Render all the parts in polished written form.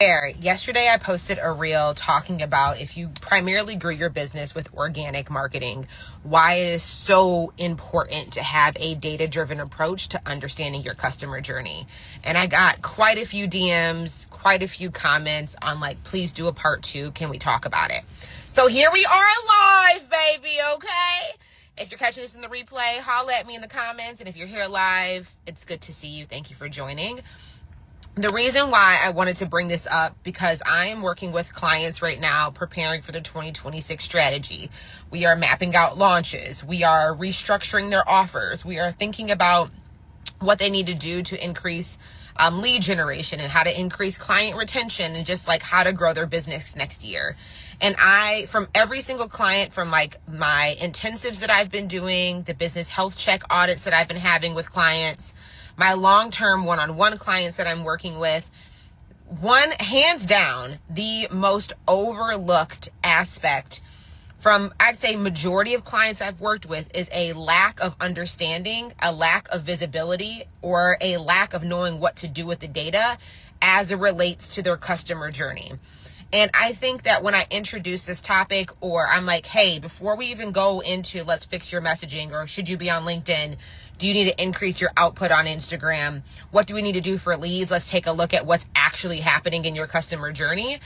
Yesterday, I posted a reel talking about if you primarily grew your business with organic marketing, why it is so important to have a data-driven approach to understanding your customer journey. And I got quite a few DMs, quite a few comments on please do a part 2. Can we talk about it? So here we are live, baby, okay? If you're catching this in the replay, holla at me in the comments. And if you're here live, it's good to see you. Thank you for joining. The reason why I wanted to bring this up, because I am working with clients right now preparing for the 2026 strategy. We are mapping out launches. We are restructuring their offers. We are thinking about what they need to do to increase lead generation and how to increase client retention and just how to grow their business next year. And from every single client, from my intensives that I've been doing, the business health check audits that I've been having with clients, my long-term one-on-one clients that I'm working with, hands down, the most overlooked aspect from, I'd say, majority of clients I've worked with is a lack of understanding, a lack of visibility, or a lack of knowing what to do with the data as it relates to their customer journey. And I think that when I introduce this topic, or I'm like, hey, before we even go into let's fix your messaging, or should you be on LinkedIn? Do you need to increase your output on Instagram? What do we need to do for leads? Let's take a look at what's actually happening in your customer journey.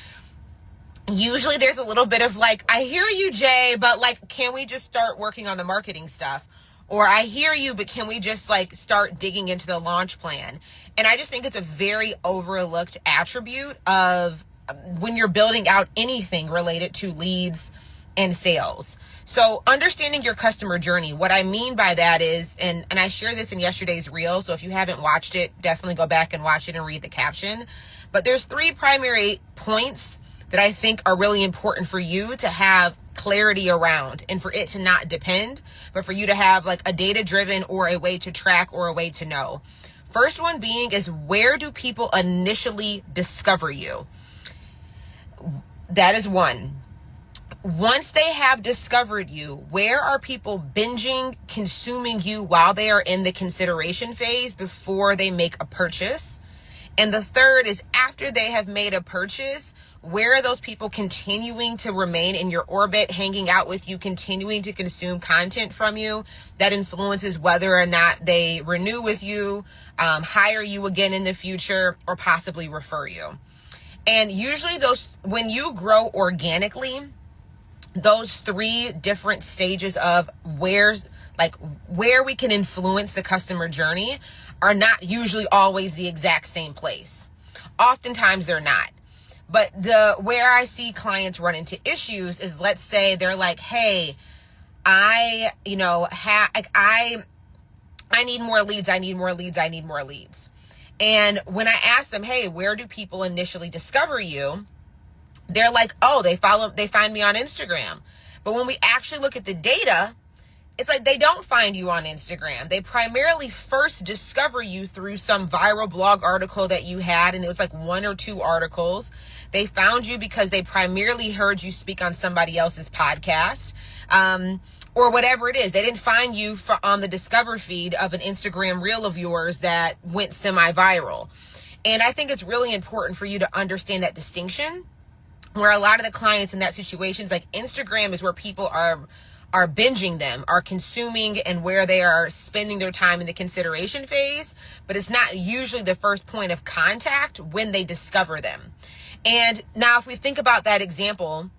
Usually there's a little bit of I hear you, Jay, but can we just start working on the marketing stuff? Or I hear you, but can we just start digging into the launch plan? And I just think it's a very overlooked attribute of when you're building out anything related to leads and sales. So understanding your customer journey, what I mean by that is, and I shared this in yesterday's reel, so if you haven't watched it, definitely go back and watch it and read the caption. But there's 3 primary points that I think are really important for you to have clarity around, and for it to not depend, but for you to have a data-driven or a way to track or a way to know. First one being is, where do people initially discover you? That is one. Once they have discovered you, where are people binging, consuming you while they are in the consideration phase before they make a purchase? And the third is, after they have made a purchase, where are those people continuing to remain in your orbit, hanging out with you, continuing to consume content from you that influences whether or not they renew with you, hire you again in the future, or possibly refer you? And usually when you grow organically, those 3 different stages of where we can influence the customer journey are not usually always the exact same place. Oftentimes they're not. But where I see clients run into issues is, let's say they're hey, I need more leads. I need more leads. I need more leads. And when I ask them, hey, where do people initially discover you? They're oh, they find me on Instagram. But when we actually look at the data, it's they don't find you on Instagram. They primarily first discover you through some viral blog article that you had, and it was 1 or 2 articles. They found you because they primarily heard you speak on somebody else's podcast, or whatever it is. They didn't find you on the discover feed of an Instagram reel of yours that went semi-viral. And I think it's really important for you to understand that distinction, where a lot of the clients in that situation, Instagram is where people are binging them, are consuming, and where they are spending their time in the consideration phase, but it's not usually the first point of contact when they discover them. And now if we think about that example,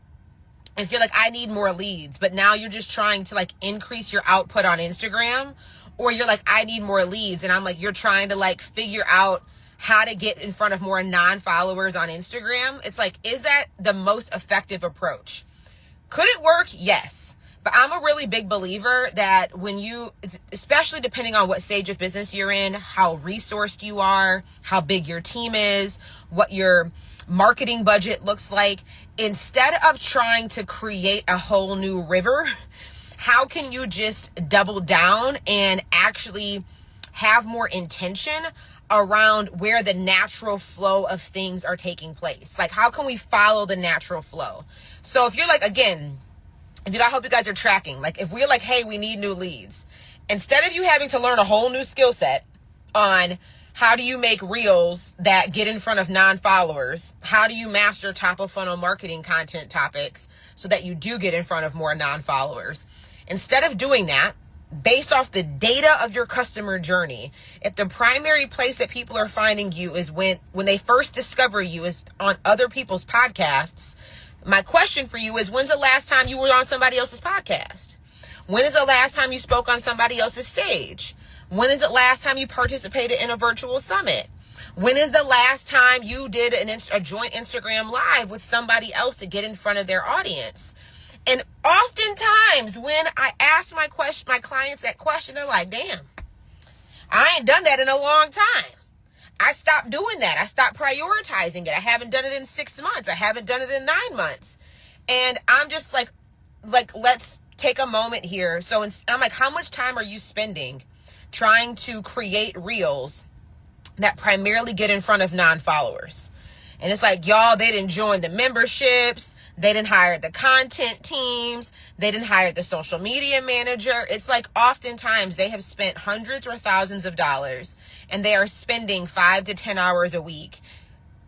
if you're I need more leads, but now you're just trying to increase your output on Instagram, or you're I need more leads, and I'm you're trying to figure out how to get in front of more non-followers on Instagram. It's is that the most effective approach? Could it work? Yes. But I'm a really big believer that when you, especially depending on what stage of business you're in, how resourced you are, how big your team is, what your marketing budget looks like, instead of trying to create a whole new river, how can you just double down and actually have more intention around where the natural flow of things are taking place? How can we follow the natural flow? So if you're again, I hope you guys are tracking. If we're hey, we need new leads, instead of you having to learn a whole new skill set on How do you make reels that get in front of non-followers? How do you master top of funnel marketing content topics so that you do get in front of more non-followers? Instead of doing that, based off the data of your customer journey, if the primary place that people are finding you is when they first discover you is on other people's podcasts, my question for you is, when's the last time you were on somebody else's podcast? When is the last time you spoke on somebody else's stage? When is the last time you participated in a virtual summit? When is the last time you did a joint Instagram live with somebody else to get in front of their audience? And oftentimes when I ask my clients that question, they're like, damn, I ain't done that in a long time. I stopped doing that. I stopped prioritizing it. I haven't done it in 6 months. I haven't done it in 9 months. And I'm just like, let's take a moment here. So I'm like, how much time are you spending trying to create reels that primarily get in front of non-followers? And it's like, y'all, they didn't join the memberships. They didn't hire the content teams. They didn't hire the social media manager. It's like oftentimes they have spent hundreds or thousands of dollars and they are spending 5 to 10 hours a week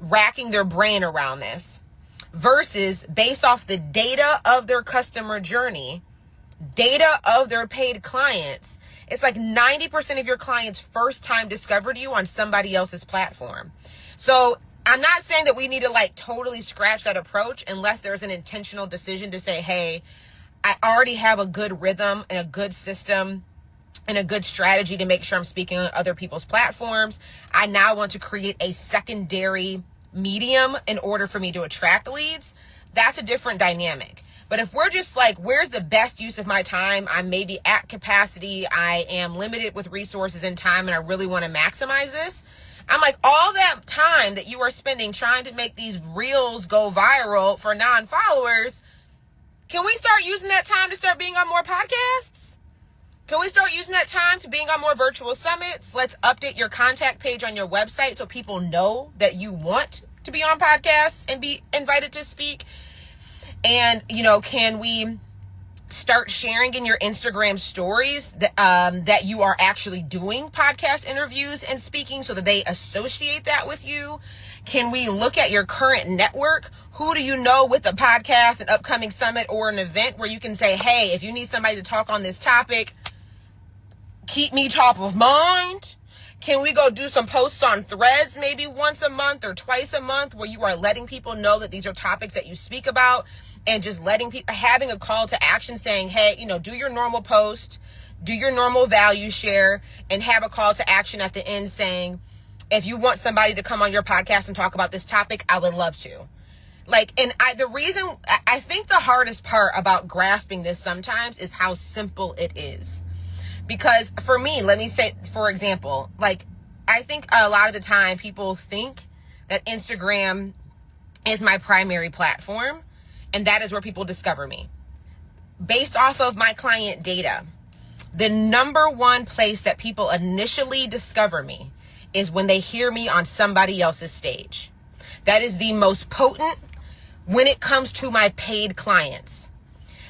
racking their brain around this, versus based off the data of their customer journey, data of their paid clients. It's like 90% of your clients first time discovered you on somebody else's platform. So I'm not saying that we need to like totally scratch that approach unless there's an intentional decision to say, hey, I already have a good rhythm and a good system and a good strategy to make sure I'm speaking on other people's platforms. I now want to create a secondary medium in order for me to attract leads. That's a different dynamic. But if we're just like, where's the best use of my time? I'm maybe at capacity. I am limited with resources and time, and I really want to maximize this. I'm like, all that time that you are spending trying to make these reels go viral for non-followers, can we start using that time to start being on more podcasts? Can we start using that time to being on more virtual summits? Let's update your contact page on your website so people know that you want to be on podcasts and be invited to speak. And, can we start sharing in your Instagram stories that you are actually doing podcast interviews and speaking so that they associate that with you? Can we look at your current network? Who do you know with a podcast, an upcoming summit, or an event where you can say, hey, if you need somebody to talk on this topic, keep me top of mind? Can we go do some posts on Threads maybe once a month or twice a month where you are letting people know that these are topics that you speak about, and just letting people, having a call to action saying, hey, do your normal post, do your normal value share, and have a call to action at the end saying, if you want somebody to come on your podcast and talk about this topic, I would love to. I think the hardest part about grasping this sometimes is how simple it is. Because for me, let me say, for example, I think a lot of the time people think that Instagram is my primary platform and that is where people discover me. Based off of my client data, the number one place that people initially discover me is when they hear me on somebody else's stage. That is the most potent when it comes to my paid clients.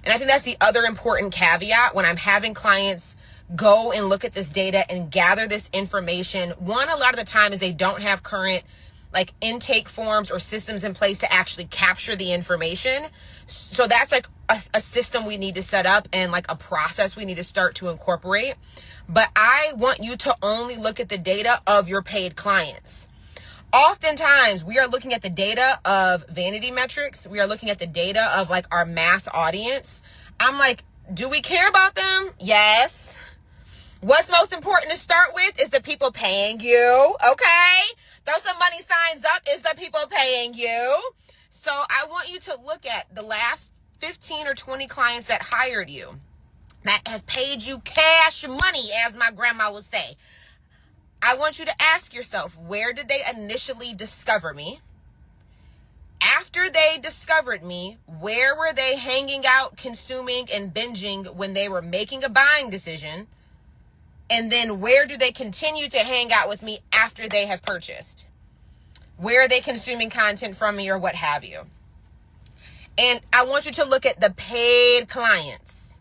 And I think that's the other important caveat when I'm having clients go and look at this data and gather this information. One, a lot of the time is they don't have current intake forms or systems in place to actually capture the information. So that's a system we need to set up and a process we need to start to incorporate. But I want you to only look at the data of your paid clients. Oftentimes we are looking at the data of vanity metrics. We are looking at the data of our mass audience. I'm like, do we care about them? Yes. What's most important to start with is the people paying you, okay? Throw some money signs up. Is the people paying you? So I want you to look at the last 15 or 20 clients that hired you, that have paid you cash money, as my grandma would say. I want you to ask yourself, where did they initially discover me? After they discovered me, where were they hanging out, consuming, and binging when they were making a buying decision? And then where do they continue to hang out with me after they have purchased? Where are they consuming content from me or what have you? And I want you to look at the paid clients,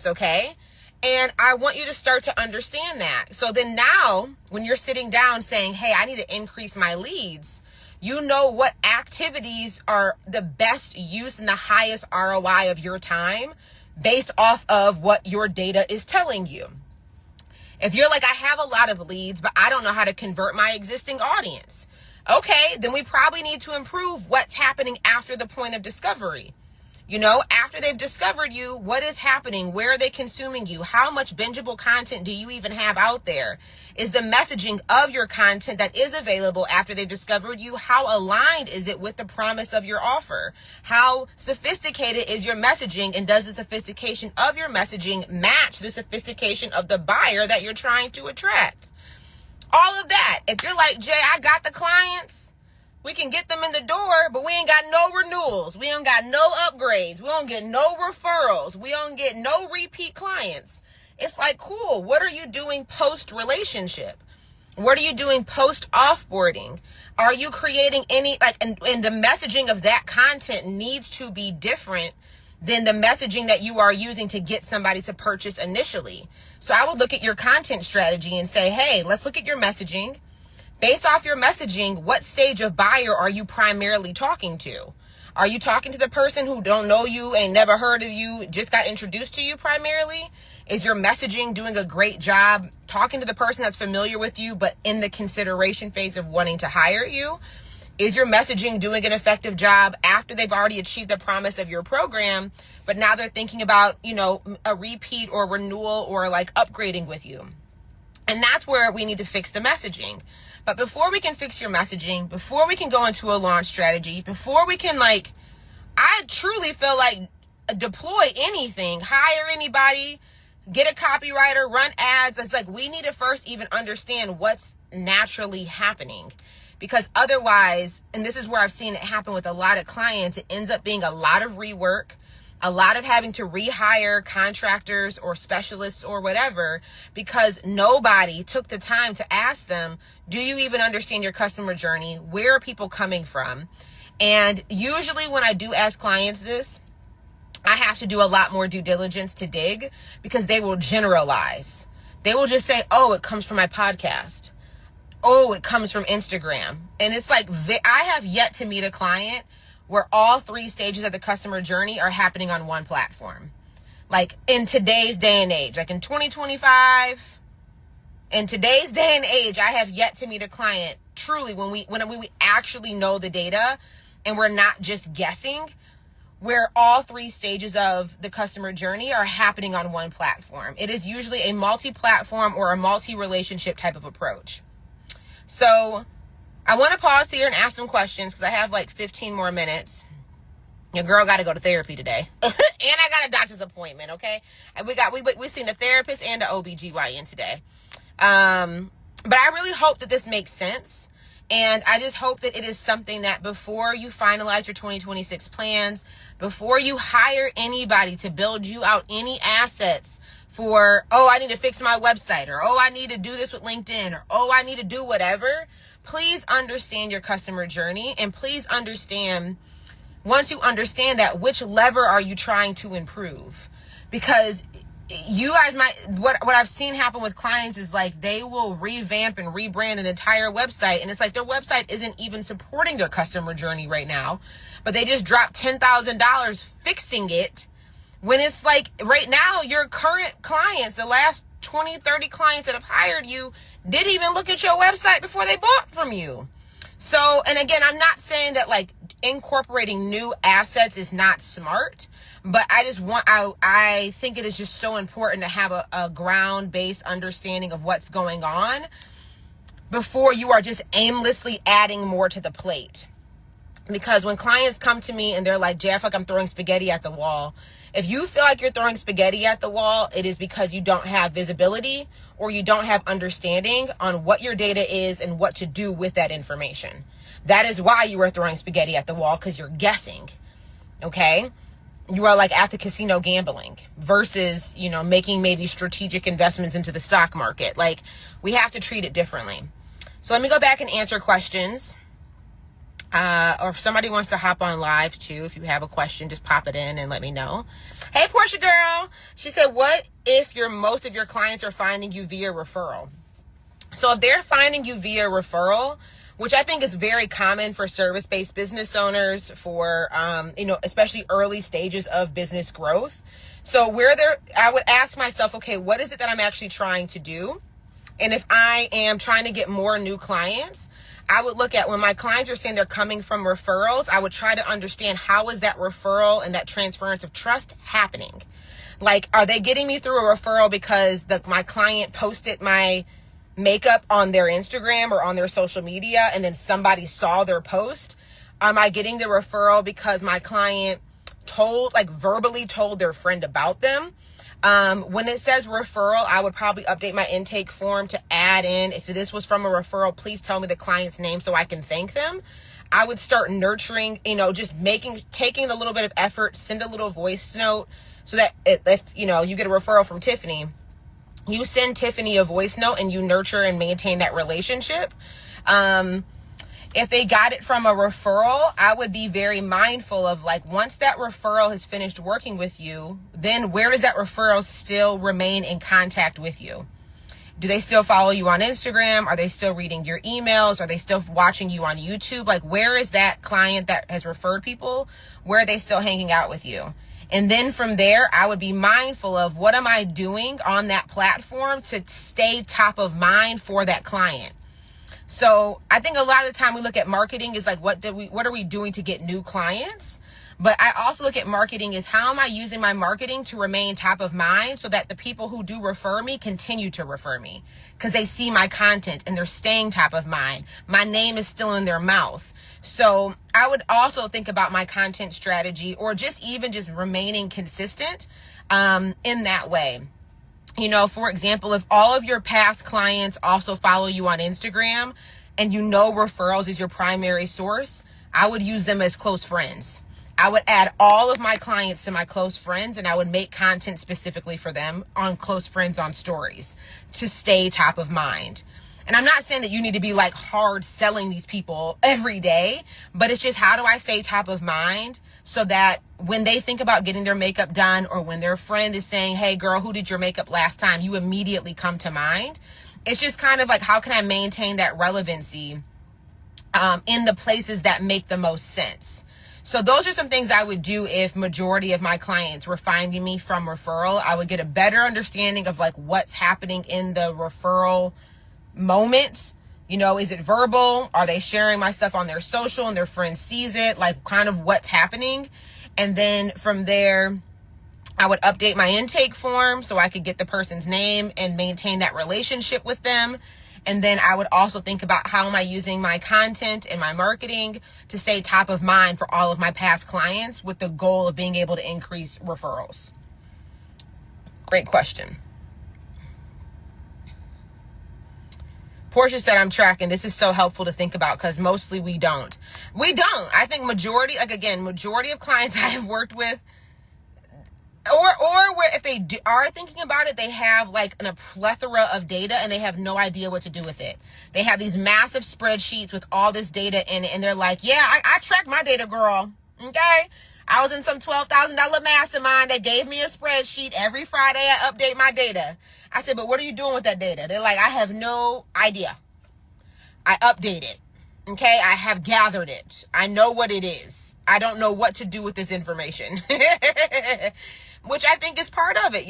okay? And I want you to start to understand that. So then now, when you're sitting down saying, hey, I need to increase my leads, you know what activities are the best use and the highest ROI of your time based off of what your data is telling you. If you're like, I have a lot of leads, but I don't know how to convert my existing audience. Okay, then we probably need to improve what's happening after the point of discovery. You know, after they've discovered you, what is happening? Where are they consuming you? How much bingeable content do you even have out there? Is the messaging of your content that is available after they've discovered you, how aligned is it with the promise of your offer? How sophisticated is your messaging, and does the sophistication of your messaging match the sophistication of the buyer that you're trying to attract? All of that. If you're like, Jay, I got the clients, we can get them in the door, but we ain't got no renewals. We don't got no upgrades. We don't get no referrals. We don't get no repeat clients. It's like, cool. What are you doing post-relationship? What are you doing post-offboarding? Are you creating any, and the messaging of that content needs to be different than the messaging that you are using to get somebody to purchase initially. So I would look at your content strategy and say, hey, let's look at your messaging. Based off your messaging, what stage of buyer are you primarily talking to? Are you talking to the person who don't know you, ain't never heard of you, just got introduced to you primarily? Is your messaging doing a great job talking to the person that's familiar with you, but in the consideration phase of wanting to hire you? Is your messaging doing an effective job after they've already achieved the promise of your program, but now they're thinking about, you know, a repeat or renewal or like upgrading with you? And that's where we need to fix the messaging. But before we can fix your messaging, before we can go into a launch strategy, before we can I truly feel like deploy anything, hire anybody, get a copywriter, run ads. It's like we need to first even understand what's naturally happening. Because otherwise, and this is where I've seen it happen with a lot of clients, it ends up being a lot of rework, a lot of having to rehire contractors or specialists or whatever, because nobody took the time to ask them, do you even understand your customer journey? Where are people coming from? And usually when I do ask clients this, I have to do a lot more due diligence to dig, because they will generalize. They will just say, oh, it comes from my podcast. Oh, it comes from Instagram. And it's like, I have yet to meet a client where all three stages of the customer journey are happening on one platform. Like in today's day and age, like in 2025, in today's day and age, I have yet to meet a client truly when we actually know the data and we're not just guessing, where all three stages of the customer journey are happening on one platform. It is usually a multi-platform or a multi-relationship type of approach. So I want to pause here and ask some questions because I have like 15 more minutes. Your girl got to go to therapy today. And I got a doctor's appointment, okay? And we seen a therapist and an OBGYN today. But I really hope that this makes sense. And I just hope that it is something that before you finalize your 2026 plans, before you hire anybody to build you out any assets for, oh, I need to fix my website, or, oh, I need to do this with LinkedIn, or, oh, I need to do whatever, please understand your customer journey. And please understand, once you understand that, which lever are you trying to improve? Because you guys might, what I've seen happen with clients is like they will revamp and rebrand an entire website, and it's like their website isn't even supporting their customer journey right now, but they just dropped $10,000 fixing it, when it's like right now your current clients, the last 20, 30 clients that have hired you, didn't even look at your website before they bought from you. So, and again, I'm not saying that like incorporating new assets is not smart, but I think it is just so important to have a ground-based understanding of what's going on before you are just aimlessly adding more to the plate. Because when clients come to me and they're like, Jay, I feel like I'm throwing spaghetti at the wall. If you feel like you're throwing spaghetti at the wall, it is because you don't have visibility or you don't have understanding on what your data is and what to do with that information. That is why you are throwing spaghetti at the wall, because you're guessing, okay? You are like at the casino gambling versus, making maybe strategic investments into the stock market. Like, we have to treat it differently. So let me go back and answer questions. Or if somebody wants to hop on live too, if you have a question, just pop it in and let me know. Hey, Portia girl. She said, what if most of your clients are finding you via referral. So if they're finding you via referral, which I think is very common for service-based business owners, for, especially early stages of business growth. So I would ask myself, okay, what is it that I'm actually trying to do? And if I am trying to get more new clients, I would look at when my clients are saying they're coming from referrals, I would try to understand how is that referral and that transference of trust happening? Like, are they getting me through a referral because my client posted my makeup on their Instagram or on their social media and then somebody saw their post? Am I getting the referral because my client verbally told their friend about them? When it says referral, I would probably update my intake form to add in, if this was from a referral, please tell me the client's name so I can thank them. I would start nurturing, taking a little bit of effort, send a little voice note so that if you get a referral from Tiffany, you send Tiffany a voice note and you nurture and maintain that relationship. If they got it from a referral, I would be very mindful of once that referral has finished working with you, then where does that referral still remain in contact with you? Do they still follow you on Instagram? Are they still reading your emails? Are they still watching you on YouTube? Where is that client that has referred people? Where are they still hanging out with you? And then from there, I would be mindful of what am I doing on that platform to stay top of mind for that client. So I think a lot of the time we look at marketing is what are we doing to get new clients? But I also look at marketing as how am I using my marketing to remain top of mind so that the people who do refer me continue to refer me because they see my content and they're staying top of mind. My name is still in their mouth. So I would also think about my content strategy or just remaining consistent in that way. For example, if all of your past clients also follow you on Instagram and referrals is your primary source, I would use them as close friends. I would add all of my clients to my close friends and I would make content specifically for them on close friends on stories to stay top of mind. And I'm not saying that you need to be hard selling these people every day, but it's just how do I stay top of mind so that when they think about getting their makeup done or when their friend is saying, hey girl, who did your makeup last time? You immediately come to mind. It's just kind of how can I maintain that relevancy in the places that make the most sense? So those are some things I would do if majority of my clients were finding me from referral. I would get a better understanding of what's happening in the referral moment. Is it verbal? Are they sharing my stuff on their social and their friend sees it? Kind of what's happening. And then from there, I would update my intake form so I could get the person's name and maintain that relationship with them. And then I would also think about how am I using my content and my marketing to stay top of mind for all of my past clients with the goal of being able to increase referrals. Great question. Portia said, I'm tracking. This is so helpful to think about because mostly we don't. I think majority of clients I have worked with or where if they are thinking about it, they have a plethora of data and they have no idea what to do with it. They have these massive spreadsheets with all this data in it and they're I track my data, girl. Okay. I was in some $12,000 mastermind that gave me a spreadsheet. Every Friday I update my data. I said, but what are you doing with that data? They're I have no idea. I update it. Okay, I have gathered it. I know what it is. I don't know what to do with this information. Which I think is part of it,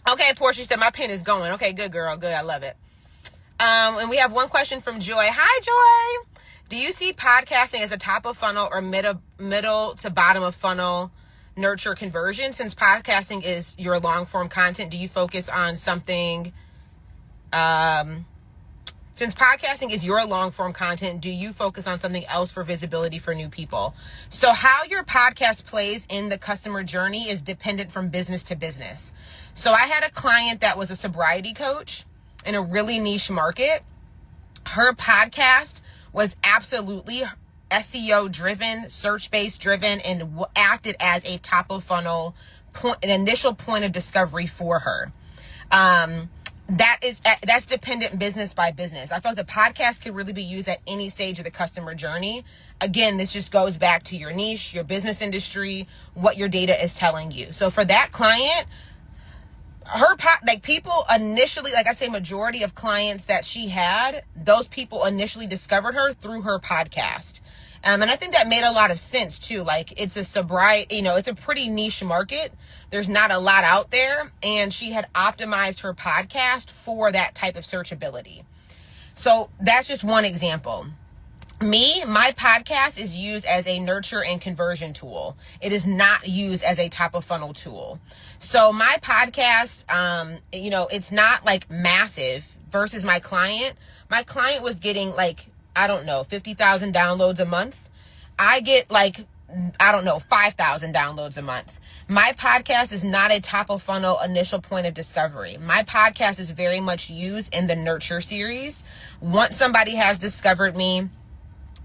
Okay, Portia said, my pen is going. Okay, good girl. Good. I love it. And we have one question from Joy. Hi, Joy. Do you see podcasting as a top of funnel or middle to bottom of funnel nurture conversion? Since podcasting is your long form content, do you focus on something, since podcasting is your long form content, do you focus on something else for visibility for new people? So how your podcast plays in the customer journey is dependent from business to business. So I had a client that was a sobriety coach in a really niche market. Her podcast was absolutely SEO driven, search-based driven, and acted as a top of funnel point, an initial point of discovery for her. That's dependent business by business. I feel like the podcast can really be used at any stage of the customer journey. Again, this just goes back to your niche, your business industry, what your data is telling you. So for that client, like people initially, like I say, majority of clients that she had, those people initially discovered her through her podcast. And I think that made a lot of sense too. Like it's a sobriety, it's a pretty niche market. There's not a lot out there. And she had optimized her podcast for that type of searchability. So that's just one example. My podcast is used as a nurture and conversion tool. It is not used as a top of funnel tool. So my podcast, it's not like massive versus my client. My client was getting 50,000 downloads a month. I get 5,000 downloads a month. My podcast is not a top of funnel initial point of discovery. My podcast is very much used in the nurture series. Once somebody has discovered me,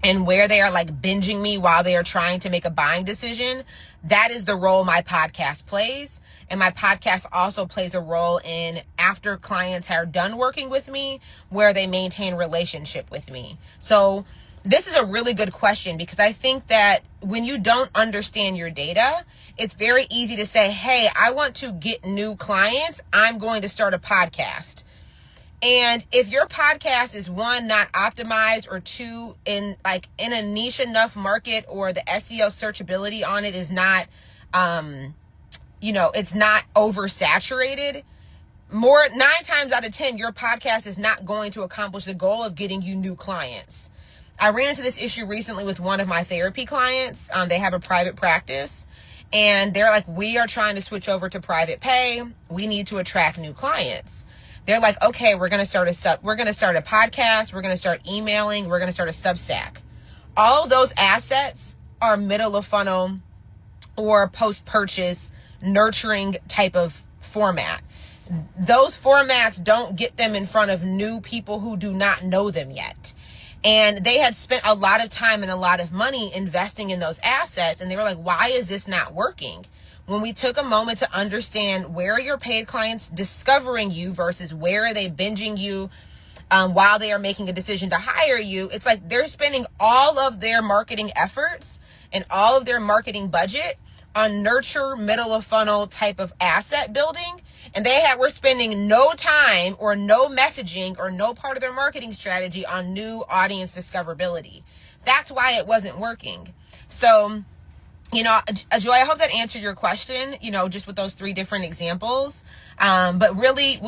and where they are binging me while they are trying to make a buying decision, that is the role my podcast plays. And my podcast also plays a role in after clients are done working with me, where they maintain relationship with me. So this is a really good question, because I think that when you don't understand your data, it's very easy to say, hey, I want to get new clients. I'm going to start a podcast. And if your podcast is one, not optimized, or two, in a niche enough market, or the SEO searchability on it is not, it's not oversaturated, 9 times out of 10, your podcast is not going to accomplish the goal of getting you new clients. I ran into this issue recently with one of my therapy clients. They have a private practice, and they're like, we are trying to switch over to private pay. We need to attract new clients. They're like, okay, we're going to start a podcast. We're going to start emailing. We're going to start a Substack. All of those assets are middle of funnel or post-purchase nurturing type of format. Those formats don't get them in front of new people who do not know them yet. And they had spent a lot of time and a lot of money investing in those assets. And they were like, why is this not working? When we took a moment to understand where are your paid clients discovering you versus where are they binging you while they are making a decision to hire you, it's like they're spending all of their marketing efforts and all of their marketing budget on nurture, middle of funnel type of asset building. And we're spending no time or no messaging or no part of their marketing strategy on new audience discoverability. That's why it wasn't working. So, Joy, I hope that answered your question, just with those 3 different examples. But really,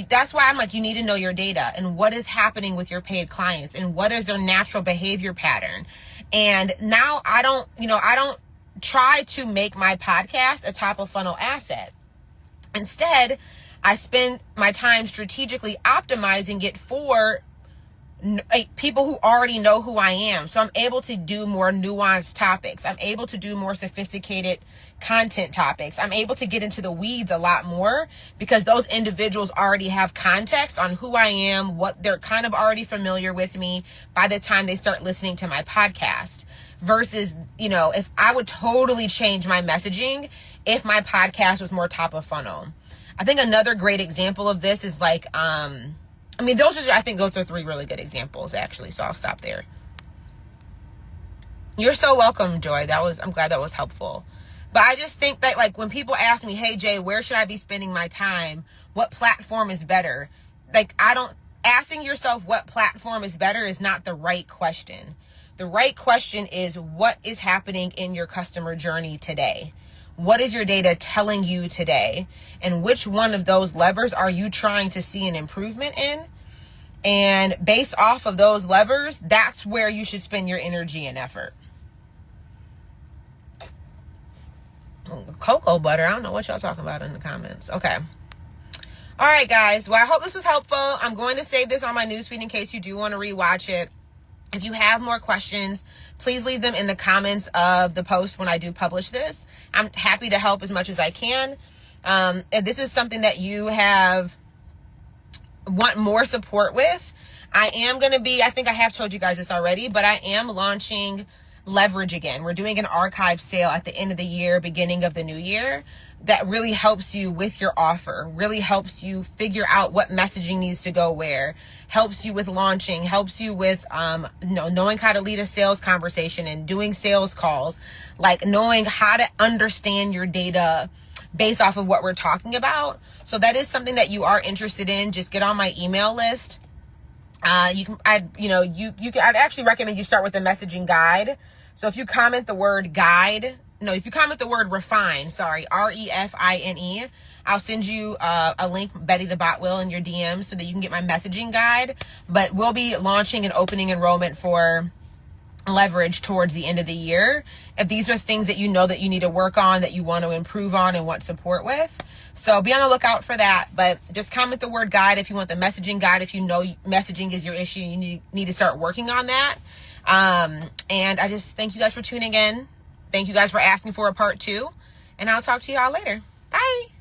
that's why I'm like, you need to know your data and what is happening with your paid clients and what is their natural behavior pattern. And now I don't try to make my podcast a top of funnel asset. Instead, I spend my time strategically optimizing it for people who already know who I am. So I'm able to do more nuanced topics. I'm able to do more sophisticated content topics. I'm able to get into the weeds a lot more because those individuals already have context on who I am, what they're kind of already familiar with me by the time they start listening to my podcast. Versus, if I would totally change my messaging if my podcast was more top of funnel. I think another great example of this is those are 3 really good examples, actually. So I'll stop there. You're so welcome, Joy. I'm glad that was helpful. But I just think that when people ask me, hey, Jay, where should I be spending my time? What platform is better? Asking yourself what platform is better is not the right question. The right question is, what is happening in your customer journey today? What is your data telling you today? And which one of those levers are you trying to see an improvement in? And based off of those levers, that's where you should spend your energy and effort. Cocoa butter. I don't know what y'all talking about in the comments. Okay. All right, guys. Well, I hope this was helpful. I'm going to save this on my newsfeed in case you do want to rewatch it. If you have more questions, please leave them in the comments of the post when I do publish this. I'm happy to help as much as I can. If this is something that you want more support with, I am going to be, I think I have told you guys this already, but I am launching Leverage again. We're doing an archive sale at the end of the year, beginning of the new year, that really helps you with your offer, really helps you figure out what messaging needs to go where, helps you with launching, helps you with knowing how to lead a sales conversation and doing sales calls, knowing how to understand your data based off of what we're talking about. So that is something that you are interested in. Just get on my email list. I'd actually recommend you start with the messaging guide. So if you comment the word if you comment the word refine, REFINE, I'll send you a link, Betty the Bot will, in your DMs so that you can get my messaging guide. But we'll be launching and opening enrollment for Leverage towards the end of the year. If these are things that you know that you need to work on, that you want to improve on and want support with. So be on the lookout for that. But just comment the word guide if you want the messaging guide. If you know messaging is your issue, you need to start working on that. And I just thank you guys for tuning in. Thank you guys for asking for a part 2. And I'll talk to y'all later. Bye.